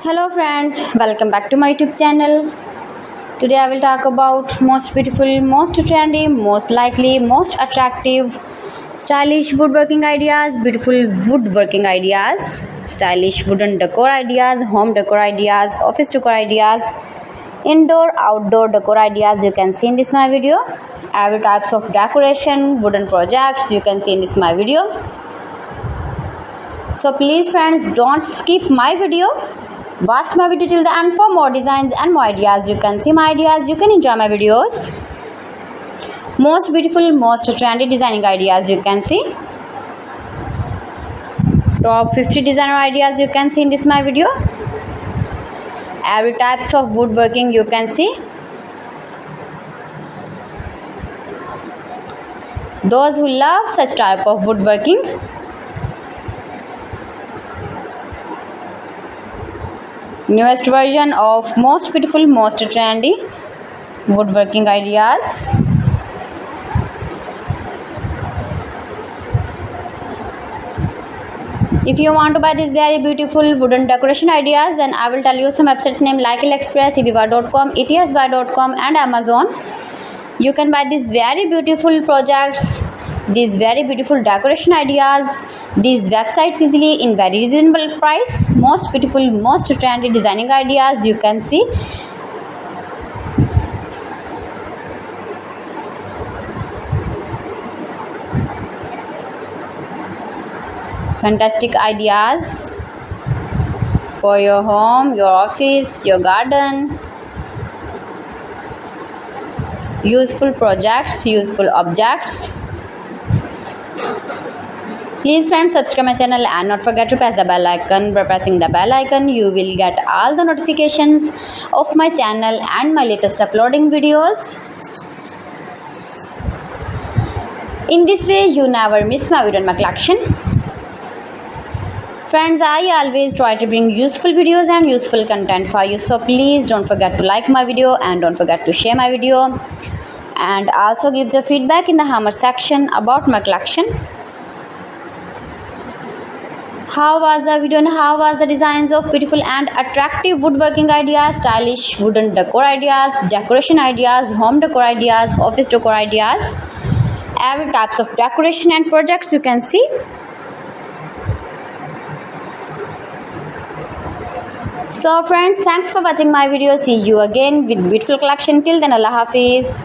Hello friends, welcome back to my YouTube channel. Today I will talk about most beautiful, most trendy, most likely, most attractive, stylish woodworking ideas, beautiful woodworking ideas, stylish wooden decor ideas, home decor ideas, office decor ideas, indoor, outdoor decor ideas you can see in this my video. Every types of decoration, wooden projects you can see in this my video. So please friends, don't skip my video. Watch my video till the end for more designs and more ideas. You can see my ideas, you can enjoy my videos. Most beautiful, most trendy designing ideas you can see. Top 50 designer ideas you can see in this my video. Every types of woodworking you can see. Those who love such type of woodworking, newest version of most beautiful, most trendy woodworking ideas. If you want to buy these very beautiful wooden decoration ideas, then I will tell you some websites name like AliExpress, eBay.com, etsbuy.com and Amazon. You can buy these very beautiful projects, these very beautiful decoration ideas, these websites easily in very reasonable price. Most beautiful, most trendy designing ideas you can see. Fantastic ideas for your home, your office, your garden. Useful projects, useful objects. Please friends, subscribe my channel and not forget to press the bell icon. By pressing the bell icon, you will get all the notifications of my channel and my latest uploading videos. In this way, you never miss my video and my collection. Friends, I always try to bring useful videos and useful content for you. So please don't forget to like my video and don't forget to share my video. And also give your feedback in the comment section about my collection. How was the video and how was the designs of beautiful and attractive woodworking ideas, stylish wooden decor ideas, decoration ideas, home decor ideas, office decor ideas, every types of decoration and projects you can see. So friends, thanks for watching my video. See you again with beautiful collection. Till then, Allah Hafiz.